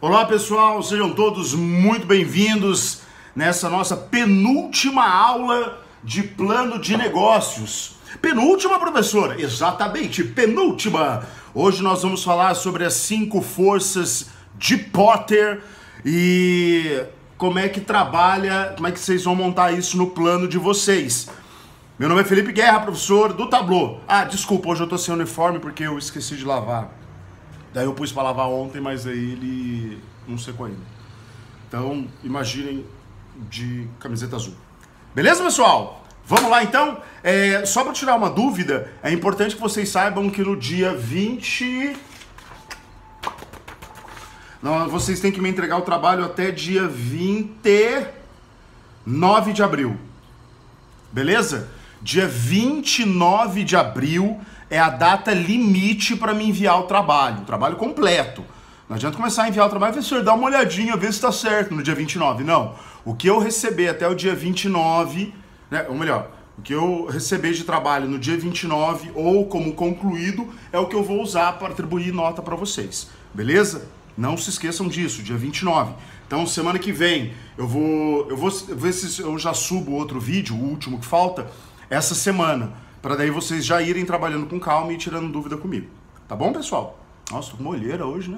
Olá pessoal, sejam todos muito bem-vindos nessa nossa penúltima aula de plano de negócios. Penúltima, professora? Exatamente, penúltima! Hoje nós vamos falar sobre as 5 forças de Potter e como é que trabalha, como é que vocês vão montar isso no plano de vocês. Meu nome é Felipe Guerra, professor do Tableau. Ah, desculpa, hoje eu tô sem uniforme porque eu esqueci de lavar. Daí eu pus pra lavar ontem, mas aí ele não secou ainda. Então, imaginem de camiseta azul. Beleza, pessoal? Vamos lá, então? Só para tirar uma dúvida, é importante que vocês saibam que no dia 20... Não, vocês têm que me entregar o trabalho até dia 29 de abril. Beleza? Dia 29 de abril é a data limite para me enviar o trabalho completo. Não adianta começar a enviar o trabalho e professor, dá uma olhadinha, ver se está certo no dia 29. Não. O que eu receber até o dia 29, né, ou melhor, o que eu receber de trabalho no dia 29 ou como concluído é o que eu vou usar para atribuir nota para vocês. Beleza? Não se esqueçam disso, dia 29. Então, semana que vem, eu vou ver se eu já subo outro vídeo, o último que falta, essa semana, para daí vocês já irem trabalhando com calma e tirando dúvida comigo. Tá bom, pessoal? Nossa, tô com uma olheira hoje, né?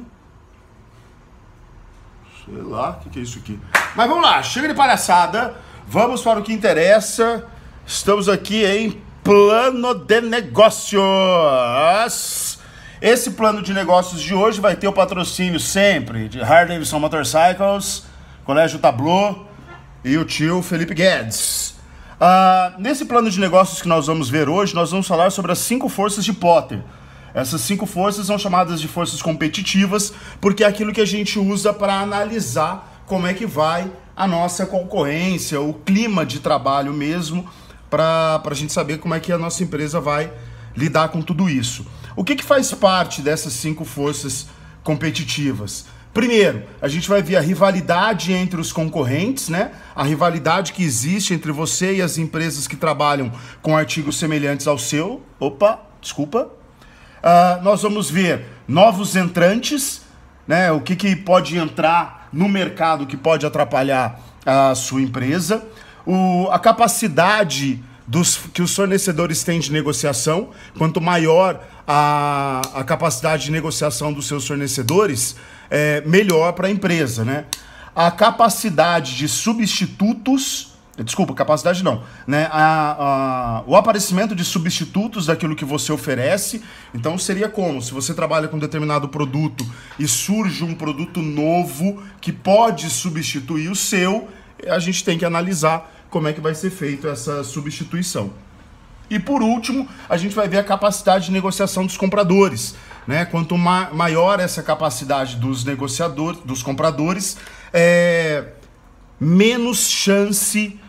Sei lá, o que é isso aqui? Mas vamos lá, chega de palhaçada, vamos para o que interessa. Estamos aqui em plano de negócios. Esse plano de negócios de hoje vai ter o patrocínio sempre de Harley Davidson Motorcycles, Colégio Tableau e o tio Felipe Guedes. Nesse plano de negócios que nós vamos ver hoje, nós vamos falar sobre as 5 forças de Potter. Essas 5 forças são chamadas de forças competitivas, porque é aquilo que a gente usa para analisar como é que vai a nossa concorrência, o clima de trabalho mesmo, para a gente saber como é que a nossa empresa vai lidar com tudo isso. O que faz parte dessas 5 forças competitivas? Primeiro, a gente vai ver a rivalidade entre os concorrentes, né? A rivalidade que existe entre você e as empresas que trabalham com artigos semelhantes ao seu. Nós vamos ver novos entrantes, né? O que pode entrar no mercado que pode atrapalhar a sua empresa. A capacidade que os fornecedores têm de negociação. Quanto maior a capacidade de negociação dos seus fornecedores, melhor para a empresa, né? A capacidade de substitutos, capacidade não, né? O aparecimento de substitutos daquilo que você oferece. Então seria como? Se você trabalha com determinado produto e surge um produto novo que pode substituir o seu, a gente tem que analisar como é que vai ser feita essa substituição. E por último, a gente vai ver a capacidade de negociação dos compradores, né? Quanto maior essa capacidade dos compradores, menos chance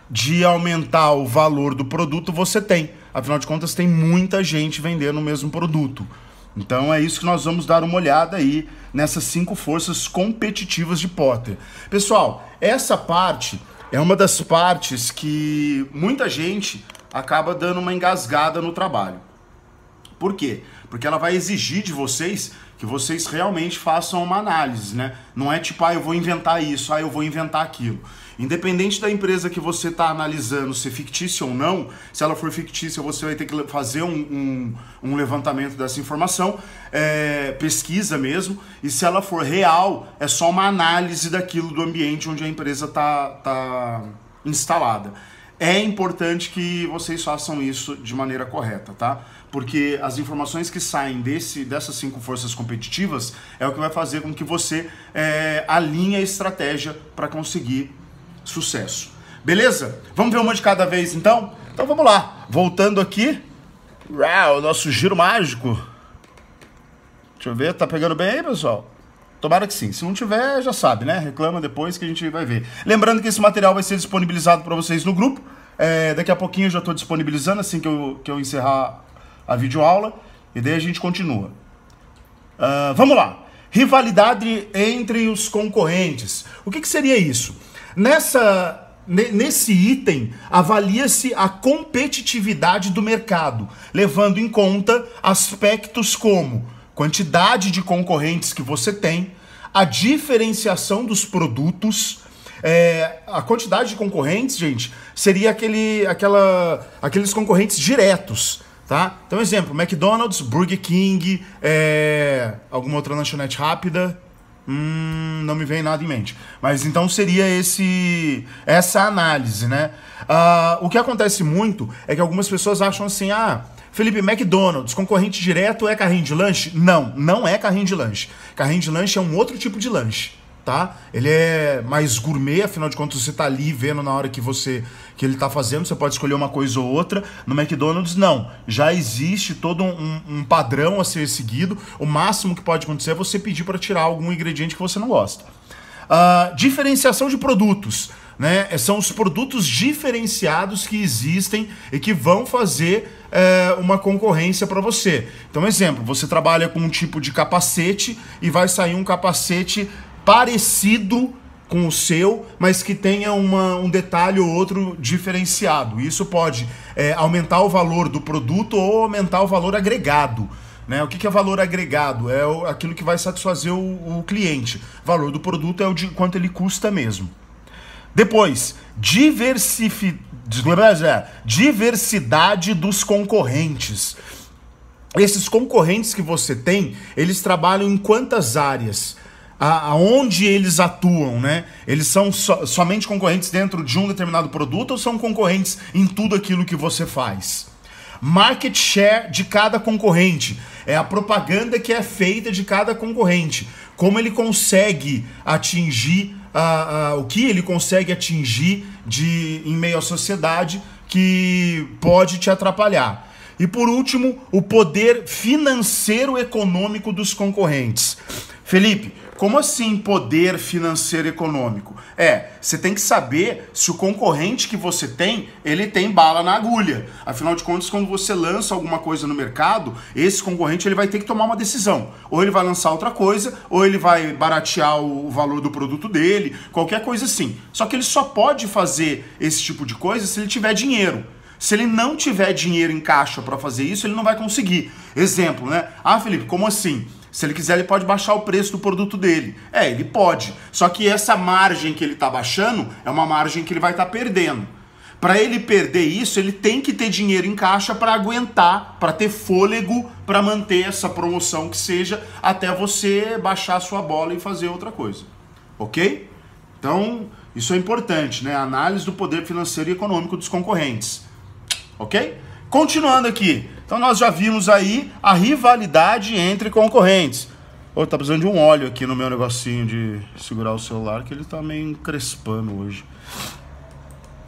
de aumentar o valor do produto você tem. Afinal de contas, tem muita gente vendendo o mesmo produto. Então é isso que nós vamos dar uma olhada aí nessas 5 forças competitivas de Potter. Pessoal, essa parte é uma das partes que muita gente acaba dando uma engasgada no trabalho. Por quê? Porque ela vai exigir de vocês que vocês realmente façam uma análise, né? Não é tipo, eu vou inventar isso, eu vou inventar aquilo. Independente da empresa que você está analisando, se é fictícia ou não, se ela for fictícia, você vai ter que fazer um levantamento dessa informação, pesquisa mesmo, e se ela for real, é só uma análise daquilo do ambiente onde a empresa está instalada. É importante que vocês façam isso de maneira correta, tá? Porque as informações que saem dessas 5 forças competitivas é o que vai fazer com que você alinhe a estratégia para conseguir sucesso. Beleza? Vamos ver uma de cada vez, então? Então vamos lá. Voltando aqui. O nosso giro mágico. Deixa eu ver, tá pegando bem aí, pessoal? Tomara que sim. Se não tiver, já sabe, né? Reclama depois que a gente vai ver. Lembrando que esse material vai ser disponibilizado para vocês no grupo. Daqui a pouquinho eu já estou disponibilizando, assim que eu encerrar a videoaula. E daí a gente continua. Vamos lá. Rivalidade entre os concorrentes. O que seria isso? Nesse item, avalia-se a competitividade do mercado, levando em conta aspectos como quantidade de concorrentes que você tem, a diferenciação dos produtos. A quantidade de concorrentes, gente, seria aqueles concorrentes diretos, tá? Então, exemplo, McDonald's, Burger King, alguma outra lanchonete rápida, não me vem nada em mente. Mas então seria essa análise, né? O que acontece muito é que algumas pessoas acham assim, Felipe, McDonald's, concorrente direto é carrinho de lanche? Não, não é carrinho de lanche. Carrinho de lanche é um outro tipo de lanche, tá? Ele é mais gourmet, afinal de contas você tá ali vendo na hora que ele tá fazendo, você pode escolher uma coisa ou outra. No McDonald's, não. Já existe todo um padrão a ser seguido. O máximo que pode acontecer é você pedir para tirar algum ingrediente que você não gosta. Diferenciação de produtos, né? São os produtos diferenciados que existem e que vão fazer uma concorrência para você. Então, exemplo, você trabalha com um tipo de capacete e vai sair um capacete parecido com o seu, mas que tenha um detalhe ou outro diferenciado. Isso pode aumentar o valor do produto ou aumentar o valor agregado. Né? O que é valor agregado? É aquilo que vai satisfazer o cliente. O valor do produto é o de quanto ele custa mesmo. Depois, diversidade dos concorrentes. Esses concorrentes que você tem, eles trabalham em quantas áreas? Aonde eles atuam, né? Eles são somente concorrentes dentro de um determinado produto ou são concorrentes em tudo aquilo que você faz? Market share de cada concorrente. É a propaganda que é feita de cada concorrente. Como ele consegue atingir, o que ele consegue atingir em meio à sociedade que pode te atrapalhar. E por último, o poder financeiro econômico dos concorrentes. Felipe, como assim poder financeiro econômico? Você tem que saber se o concorrente que você tem, ele tem bala na agulha. Afinal de contas, quando você lança alguma coisa no mercado, esse concorrente ele vai ter que tomar uma decisão. Ou ele vai lançar outra coisa, ou ele vai baratear o valor do produto dele, qualquer coisa assim. Só que ele só pode fazer esse tipo de coisa se ele tiver dinheiro. Se ele não tiver dinheiro em caixa para fazer isso, ele não vai conseguir. Exemplo, né? Felipe, como assim? Se ele quiser, ele pode baixar o preço do produto dele. Ele pode. Só que essa margem que ele está baixando é uma margem que ele vai estar perdendo. Para ele perder isso, ele tem que ter dinheiro em caixa para aguentar, para ter fôlego, para manter essa promoção que seja, até você baixar a sua bola e fazer outra coisa. Ok? Então, isso é importante, né? A análise do poder financeiro e econômico dos concorrentes. Ok? Continuando aqui. Então nós já vimos aí a rivalidade entre concorrentes. Tá precisando de um óleo aqui no meu negocinho de segurar o celular, que ele tá meio encrespando hoje.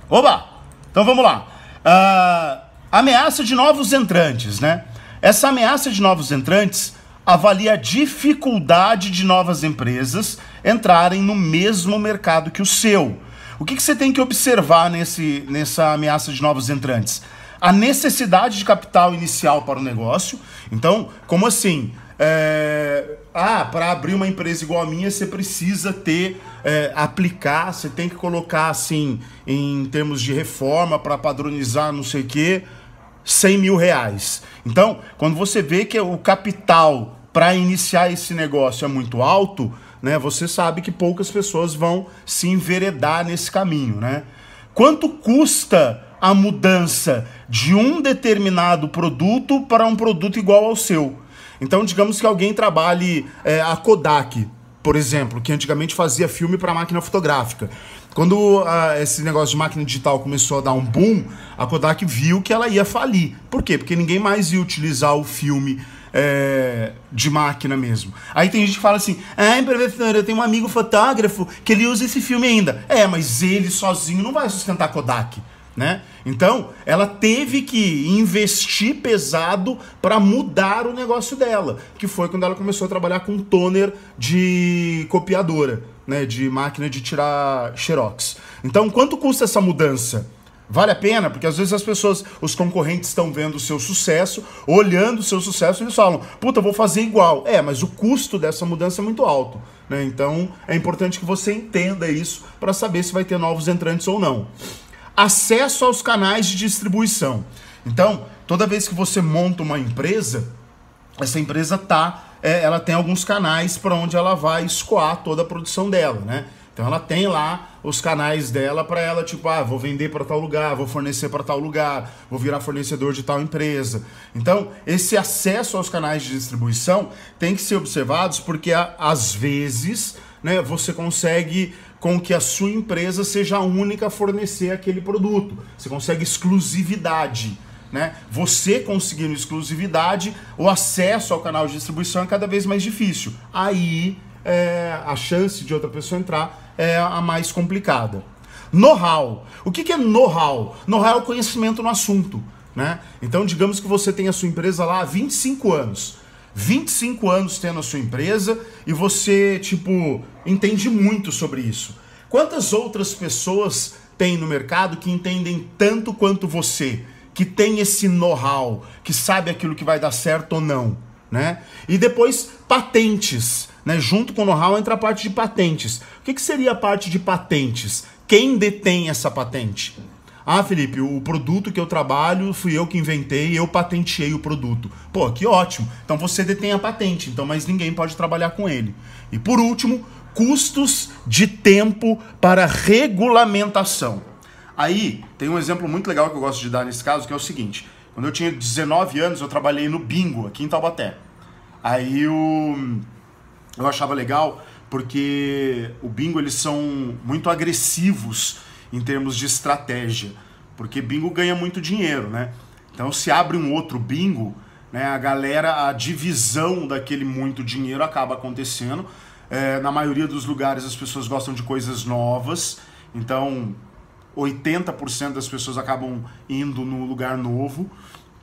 Oba! Então vamos lá. Ameaça de novos entrantes, né? Essa ameaça de novos entrantes avalia a dificuldade de novas empresas entrarem no mesmo mercado que o seu. O que você tem que observar nessa ameaça de novos entrantes? A necessidade de capital inicial para o negócio. Então, como assim? Para abrir uma empresa igual a minha, você precisa aplicar, você tem que colocar, assim, em termos de reforma, para padronizar não sei o quê, 100 mil reais. Então, quando você vê que o capital para iniciar esse negócio é muito alto, né, você sabe que poucas pessoas vão se enveredar nesse caminho, né? Quanto custa a mudança de um determinado produto para um produto igual ao seu? Então, digamos que alguém trabalhe a Kodak, por exemplo, que antigamente fazia filme para máquina fotográfica. Quando esse negócio de máquina digital começou a dar um boom, a Kodak viu que ela ia falir. Por quê? Porque ninguém mais ia utilizar o filme de máquina mesmo. Aí tem gente que fala assim, professor, eu tenho um amigo fotógrafo que ele usa esse filme ainda. Mas ele sozinho não vai sustentar a Kodak, né? Então, ela teve que investir pesado para mudar o negócio dela, que foi quando ela começou a trabalhar com toner de copiadora, né, de máquina de tirar xerox. Então, quanto custa essa mudança? Vale a pena? Porque às vezes os concorrentes estão vendo o seu sucesso, olhando o seu sucesso, e eles falam, puta, eu vou fazer igual. Mas o custo dessa mudança é muito alto, né? Então, é importante que você entenda isso para saber se vai ter novos entrantes ou não. Acesso aos canais de distribuição. Então, toda vez que você monta uma empresa, essa empresa está ela tem alguns canais para onde ela vai escoar toda a produção dela, né? Então ela tem lá os canais dela para ela, tipo, vou vender para tal lugar, vou fornecer para tal lugar, vou virar fornecedor de tal empresa. Então, esse acesso aos canais de distribuição tem que ser observados porque, às vezes, né, você consegue com que a sua empresa seja a única a fornecer aquele produto. Você consegue exclusividade, né? Você conseguindo exclusividade, o acesso ao canal de distribuição é cada vez mais difícil. Aí, a chance de outra pessoa entrar é a mais complicada. Know-how. O que é know-how? Know-how é o conhecimento no assunto, né? Então, digamos que você tem a sua empresa lá há 25 anos. 25 anos tendo a sua empresa e você, tipo, entende muito sobre isso. Quantas outras pessoas tem no mercado que entendem tanto quanto você, que tem esse know-how, que sabe aquilo que vai dar certo ou não, né? E depois, patentes. Né? Junto com o know-how entra a parte de patentes. O que seria a parte de patentes? Quem detém essa patente? Felipe, o produto que eu trabalho fui eu que inventei, eu patenteei o produto. Pô, que ótimo. Então você detém a patente, então mais ninguém pode trabalhar com ele. E por último, custos de tempo para regulamentação. Aí tem um exemplo muito legal que eu gosto de dar nesse caso, que é o seguinte. Quando eu tinha 19 anos, eu trabalhei no Bingo, aqui em Taubaté. Aí eu achava legal porque o bingo, eles são muito agressivos em termos de estratégia, porque bingo ganha muito dinheiro, né? Então se abre um outro bingo, né, a divisão daquele muito dinheiro acaba acontecendo. Na maioria dos lugares as pessoas gostam de coisas novas, então 80% das pessoas acabam indo no lugar novo.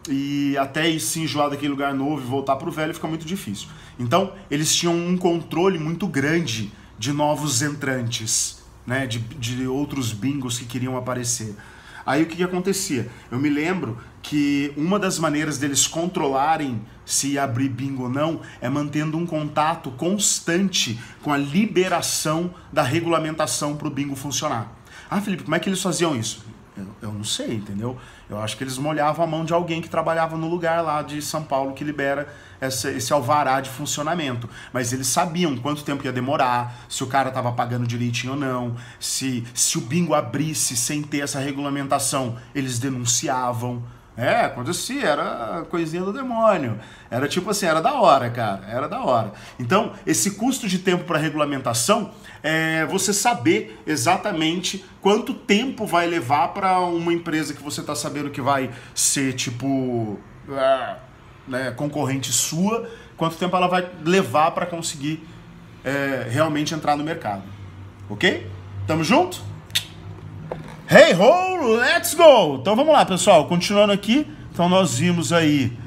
E até se enjoar daquele lugar novo e voltar para o velho fica muito difícil. Então, eles tinham um controle muito grande de novos entrantes, né? De outros bingos que queriam aparecer. Aí o que acontecia? Eu me lembro que uma das maneiras deles controlarem se ia abrir bingo ou não é mantendo um contato constante com a liberação da regulamentação para o bingo funcionar. Felipe, como é que eles faziam isso? Eu não sei, entendeu? Eu acho que eles molhavam a mão de alguém que trabalhava no lugar lá de São Paulo que libera esse alvará de funcionamento. Mas eles sabiam quanto tempo ia demorar, se o cara estava pagando direitinho ou não, se o bingo abrisse sem ter essa regulamentação, eles denunciavam. Acontecia, era coisinha do demônio. Era tipo assim, era da hora, cara, era da hora. Então, esse custo de tempo para regulamentação é você saber exatamente quanto tempo vai levar para uma empresa que você está sabendo que vai ser, tipo, né, concorrente sua, quanto tempo ela vai levar para conseguir realmente entrar no mercado. Ok? Tamo junto? Hey ho, let's go! Então vamos lá, pessoal, continuando aqui. Então nós vimos aí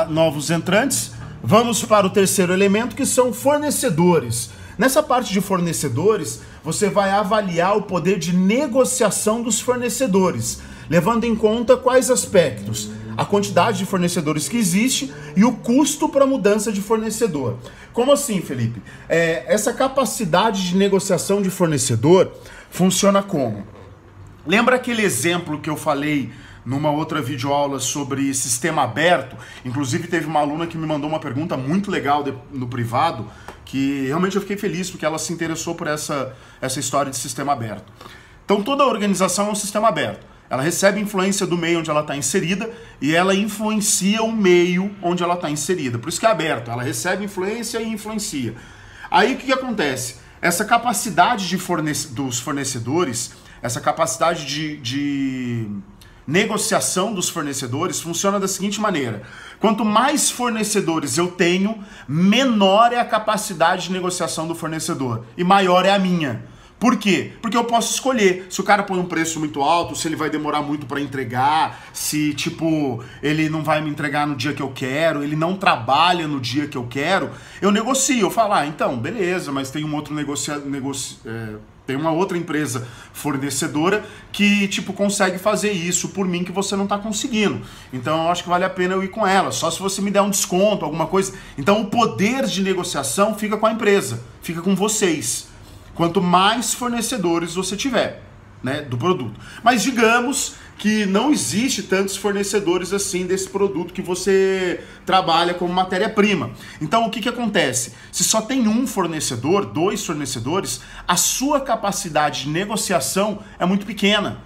novos entrantes. Vamos para o terceiro elemento, que são fornecedores. Nessa parte de fornecedores, você vai avaliar o poder de negociação dos fornecedores, levando em conta quais aspectos? A quantidade de fornecedores que existe e o custo para a mudança de fornecedor. Como assim, Felipe? Essa capacidade de negociação de fornecedor funciona como? Lembra aquele exemplo que eu falei numa outra videoaula sobre sistema aberto? Inclusive teve uma aluna que me mandou uma pergunta muito legal no privado, que realmente eu fiquei feliz porque ela se interessou por essa história de sistema aberto. Então toda organização é um sistema aberto. Ela recebe influência do meio onde ela está inserida e ela influencia o meio onde ela está inserida. Por isso que é aberto, ela recebe influência e influencia. Aí o que acontece? Essa capacidade dos fornecedores, essa capacidade de negociação dos fornecedores funciona da seguinte maneira: quanto mais fornecedores eu tenho, menor é a capacidade de negociação do fornecedor e maior é a minha. Por quê? Porque eu posso escolher se o cara põe um preço muito alto, se ele vai demorar muito para entregar, se tipo ele não vai me entregar no dia que eu quero, ele não trabalha no dia que eu quero. Eu negocio, eu falo, então, beleza, mas tem um outro tem uma outra empresa fornecedora que tipo consegue fazer isso por mim que você não está conseguindo. Então eu acho que vale a pena eu ir com ela, só se você me der um desconto, alguma coisa. Então o poder de negociação fica com a empresa, fica com vocês. Quanto mais fornecedores você tiver. né, do produto. Mas digamos que não existe tantos fornecedores assim desse produto que você trabalha como matéria-prima. Então o que que acontece? Se só tem um fornecedor, 2 fornecedores, a sua capacidade de negociação é muito pequena.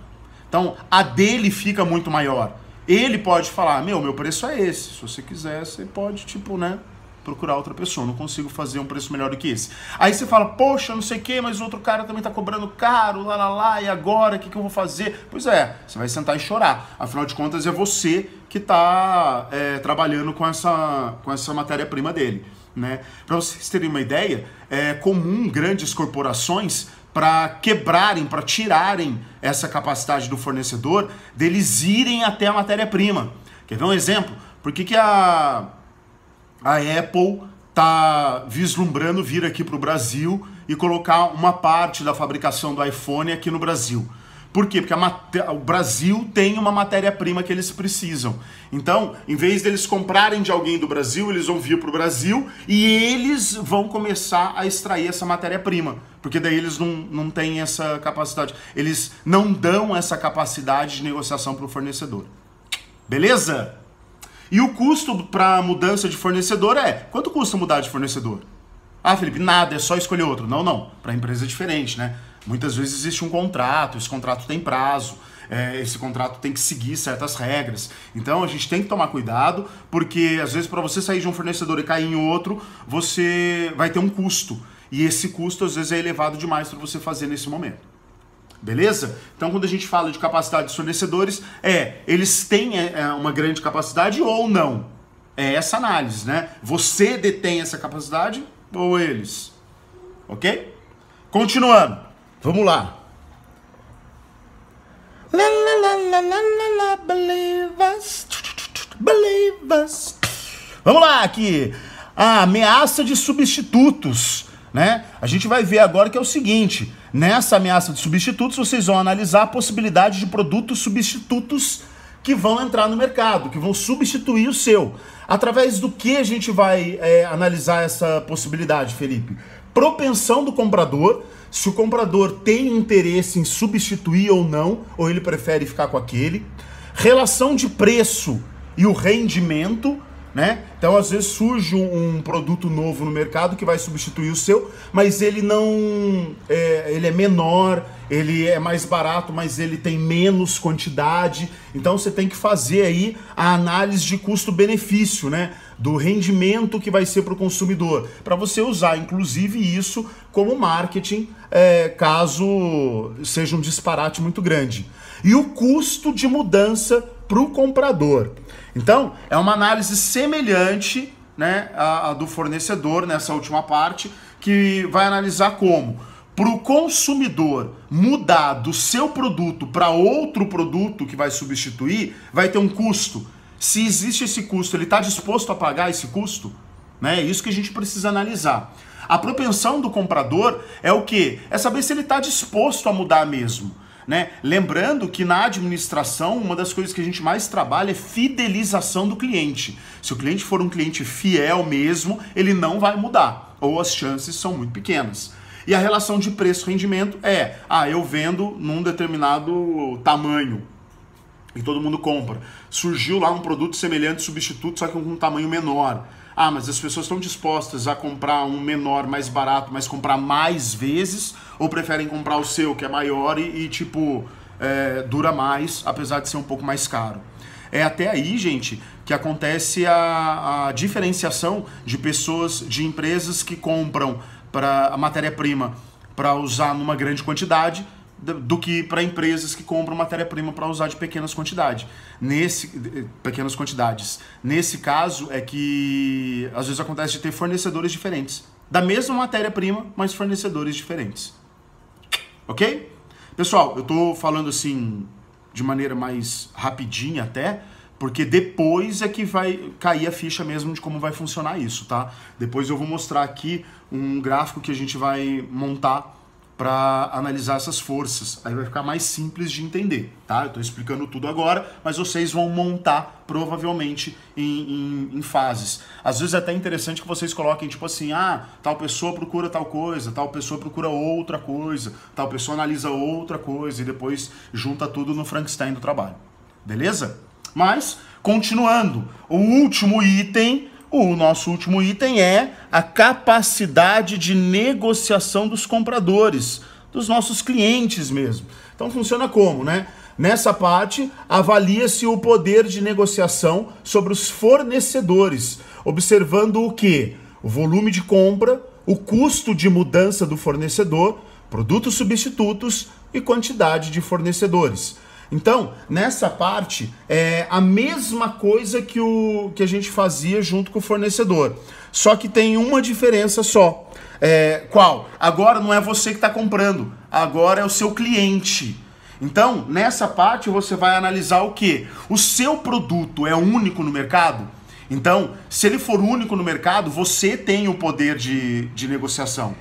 Então a dele fica muito maior. Ele pode falar, meu preço é esse, se você quiser, você pode, tipo, né, procurar outra pessoa, não consigo fazer um preço melhor do que esse. Aí você fala, poxa, não sei o que, mas o outro cara também tá cobrando caro, e agora, o que eu vou fazer? Pois é, você vai sentar e chorar. Afinal de contas, é você que tá trabalhando com essa matéria-prima dele, né? Para vocês terem uma ideia, é comum grandes corporações, para quebrarem, para tirarem essa capacidade do fornecedor, deles irem até a matéria-prima. Quer ver um exemplo? Por que a Apple está vislumbrando vir aqui para o Brasil e colocar uma parte da fabricação do iPhone aqui no Brasil? Por quê? Porque o Brasil tem uma matéria-prima que eles precisam. Então, em vez deles comprarem de alguém do Brasil, eles vão vir para o Brasil e eles vão começar a extrair essa matéria-prima. Porque daí eles não têm essa capacidade. Eles não dão essa capacidade de negociação para o fornecedor. Beleza? E o custo para mudança de fornecedor quanto custa mudar de fornecedor? Ah, Felipe, nada, é só escolher outro. Não. Para empresa é diferente, né? Muitas vezes existe um contrato, esse contrato tem prazo, esse contrato tem que seguir certas regras. Então a gente tem que tomar cuidado, porque às vezes para você sair de um fornecedor e cair em outro, você vai ter um custo. E esse custo às vezes é elevado demais para você fazer nesse momento. Beleza? Então quando a gente fala de capacidade dos fornecedores, eles têm uma grande capacidade ou não. É essa análise, né? Você detém essa capacidade ou eles? Ok? Continuando. Vamos lá. Believe us. Vamos lá aqui. A ameaça de substitutos, né? A gente vai ver agora que é o seguinte. Nessa ameaça de substitutos, vocês vão analisar a possibilidade de produtos substitutos que vão entrar no mercado, que vão substituir o seu. Através do que a gente vai analisar essa possibilidade, Felipe? Propensão do comprador, se o comprador tem interesse em substituir ou não, ou ele prefere ficar com aquele. Relação de preço e o rendimento, né? Então, às vezes surge um produto novo no mercado que vai substituir o seu, mas ele não... ele é menor, ele é mais barato, mas ele tem menos quantidade. Então, você tem que fazer aí a análise de custo-benefício, né? Do rendimento que vai ser para o consumidor, para você usar, inclusive, isso como marketing, caso seja um disparate muito grande. E o custo de mudança para o comprador. Então, é uma análise semelhante, né, à do fornecedor, nessa última parte, que vai analisar como, para o consumidor mudar do seu produto para outro produto que vai substituir, vai ter um custo. Se existe esse custo, ele está disposto a pagar esse custo? Né? É isso que a gente precisa analisar. A propensão do comprador é o quê? É saber se ele está disposto a mudar mesmo. Né? Lembrando que na administração, uma das coisas que a gente mais trabalha é fidelização do cliente. Se o cliente for um cliente fiel mesmo, ele não vai mudar, ou as chances são muito pequenas. E a relação de preço-rendimento eu vendo num determinado tamanho e todo mundo compra. Surgiu lá um produto semelhante, substituto, só que com um tamanho menor. Ah, mas as pessoas estão dispostas a comprar um menor, mais barato, mas comprar mais vezes, ou preferem comprar o seu, que é maior e dura mais, apesar de ser um pouco mais caro. É até aí, gente, que acontece a diferenciação de pessoas, de empresas que compram para a matéria-prima para usar numa grande quantidade, do que para empresas que compram matéria-prima para usar de pequenas quantidades. Nesse caso é que às vezes acontece de ter fornecedores diferentes. Da mesma matéria-prima, mas fornecedores diferentes. Ok? Pessoal, eu tô falando assim de maneira mais rapidinha até, porque depois é que vai cair a ficha mesmo de como vai funcionar isso, tá? Depois eu vou mostrar aqui um gráfico que a gente vai montar para analisar essas forças. Aí vai ficar mais simples de entender, tá? Eu estou explicando tudo agora, mas vocês vão montar provavelmente em fases. Às vezes é até interessante que vocês coloquem tipo assim, tal pessoa procura tal coisa, tal pessoa procura outra coisa, tal pessoa analisa outra coisa e depois junta tudo no Frankenstein do trabalho. Beleza? Mas, continuando, o nosso último item é a capacidade de negociação dos compradores, dos nossos clientes mesmo. Então funciona como, né? Nessa parte, avalia-se o poder de negociação sobre os fornecedores, observando o quê? O volume de compra, o custo de mudança do fornecedor, produtos substitutos e quantidade de fornecedores. Então, nessa parte, é a mesma coisa que a gente fazia junto com o fornecedor. Só que tem uma diferença só. Qual? Agora não é você que está comprando, agora é o seu cliente. Então, nessa parte você vai analisar o quê? O seu produto é único no mercado? Então, se ele for único no mercado, você tem o poder de negociação.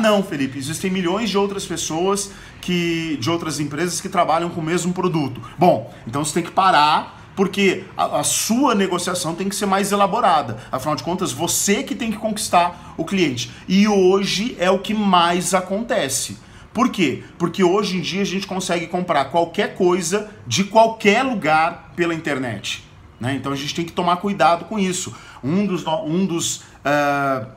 Não, Felipe, existem milhões de outras pessoas, de outras empresas que trabalham com o mesmo produto. Bom, então você tem que parar, porque a sua negociação tem que ser mais elaborada. Afinal de contas, você que tem que conquistar o cliente. E hoje é o que mais acontece. Por quê? Porque hoje em dia a gente consegue comprar qualquer coisa de qualquer lugar pela internet. Né? Então a gente tem que tomar cuidado com isso.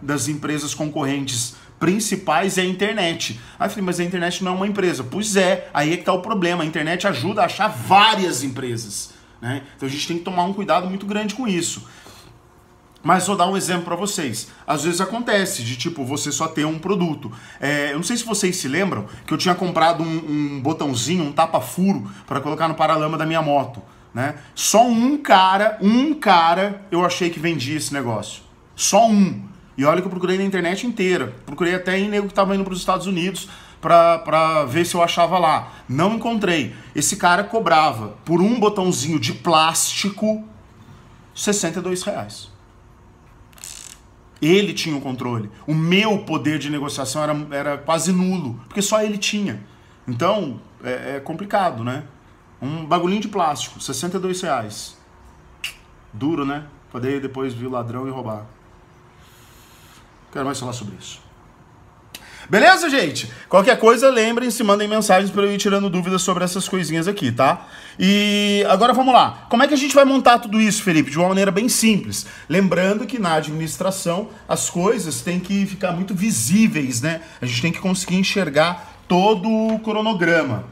Das empresas concorrentes principais é a internet. Eu falei, mas a internet não é uma empresa. Pois é, aí é que está o problema. A internet ajuda a achar várias empresas. Né? Então a gente tem que tomar um cuidado muito grande com isso. Mas vou dar um exemplo para vocês. Às vezes acontece de tipo, você só ter um produto. Eu não sei se vocês se lembram que eu tinha comprado um botãozinho, um tapa-furo para colocar no paralama da minha moto. Né? Só um cara eu achei que vendia esse negócio. Só um. E olha que eu procurei na internet inteira. Procurei até em nego que estava indo para os Estados Unidos para ver se eu achava lá. Não encontrei. Esse cara cobrava por um botãozinho de plástico R$62. Ele tinha o controle. O meu poder de negociação era quase nulo, porque só ele tinha. Então, é complicado, né? Um bagulhinho de plástico, R$62. Duro, né? Poder depois vir o ladrão e roubar. Quero mais falar sobre isso. Beleza, gente? Qualquer coisa, lembrem-se, mandem mensagens para eu ir tirando dúvidas sobre essas coisinhas aqui, tá? E agora vamos lá. Como é que a gente vai montar tudo isso, Felipe? De uma maneira bem simples. Lembrando que na administração as coisas têm que ficar muito visíveis, né? A gente tem que conseguir enxergar todo o cronograma.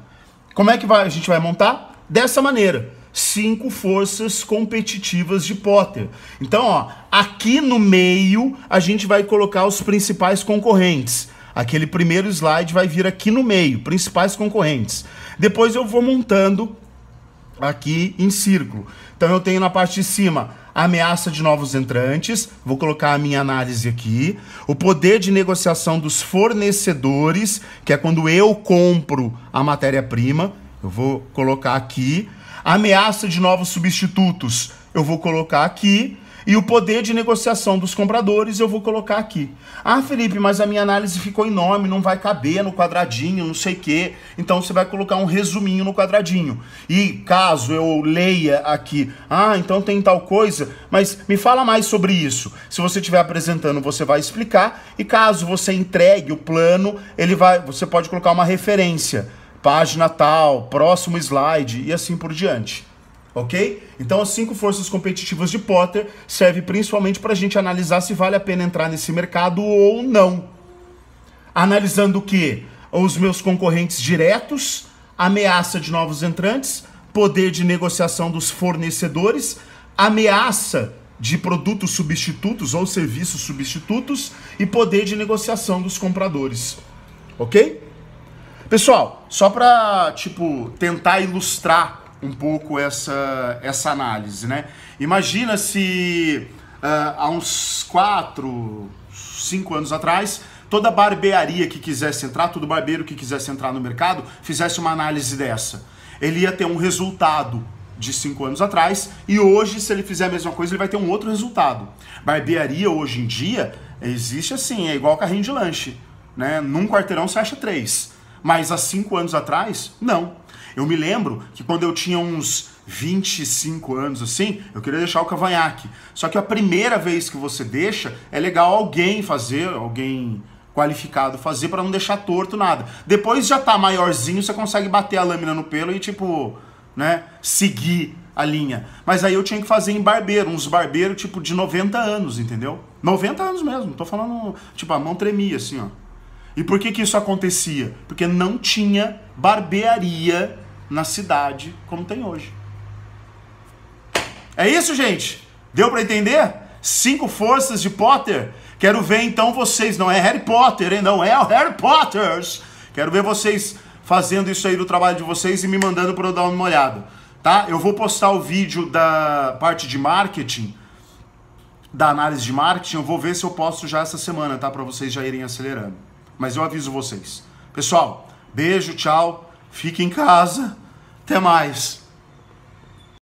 Como é que a gente vai montar? Dessa maneira. 5 forças competitivas de Potter. Então, ó, aqui no meio a gente vai colocar os principais concorrentes. Aquele primeiro slide vai vir aqui no meio, principais concorrentes. Depois eu vou montando aqui em círculo. Então eu tenho na parte de cima a ameaça de novos entrantes, vou colocar a minha análise aqui. O poder de negociação dos fornecedores, que é quando eu compro a matéria-prima, eu vou colocar aqui. A ameaça de novos substitutos, eu vou colocar aqui. E o poder de negociação dos compradores eu vou colocar aqui. Felipe, mas a minha análise ficou enorme, não vai caber no quadradinho, não sei o quê. Então você vai colocar um resuminho no quadradinho. E caso eu leia aqui, então tem tal coisa, mas me fala mais sobre isso. Se você estiver apresentando, você vai explicar. E caso você entregue o plano, você pode colocar uma referência. Página tal, próximo slide e assim por diante. Ok? Então as 5 forças competitivas de Potter servem principalmente para a gente analisar se vale a pena entrar nesse mercado ou não. Analisando o quê? Os meus concorrentes diretos, ameaça de novos entrantes, poder de negociação dos fornecedores, ameaça de produtos substitutos ou serviços substitutos e poder de negociação dos compradores. Ok? Pessoal, só para tentar ilustrar um pouco essa análise, né? Imagina se há uns 4, 5 anos atrás, toda barbearia que quisesse entrar, todo barbeiro que quisesse entrar no mercado, fizesse uma análise dessa. Ele ia ter um resultado de 5 anos atrás e hoje, se ele fizer a mesma coisa, ele vai ter um outro resultado. Barbearia hoje em dia existe assim, é igual carrinho de lanche. né? Num quarteirão você acha 3. Mas há 5 anos atrás, não. Eu me lembro que quando eu tinha uns 25 anos assim, eu queria deixar o cavanhaque. Só que a primeira vez que você deixa, é legal alguém fazer, alguém qualificado fazer para não deixar torto nada. Depois já tá maiorzinho, você consegue bater a lâmina no pelo e tipo, né, seguir a linha. Mas aí eu tinha que fazer em barbeiro, uns barbeiros tipo de 90 anos, entendeu? 90 anos mesmo, tô falando, tipo, a mão tremia assim, ó. E por que que isso acontecia? Porque não tinha barbearia na cidade como tem hoje. É isso, gente? Deu pra entender? 5 forças de Potter. Quero ver então vocês, não é Harry Potter, hein? Não é o Harry Potters. Quero ver vocês fazendo isso aí do trabalho de vocês e me mandando para eu dar uma olhada, tá? Eu vou postar o vídeo da parte de marketing, da análise de marketing, eu vou ver se eu posto já essa semana, tá? Para vocês já irem acelerando. Mas eu aviso vocês. Pessoal, beijo, tchau, fique em casa, até mais.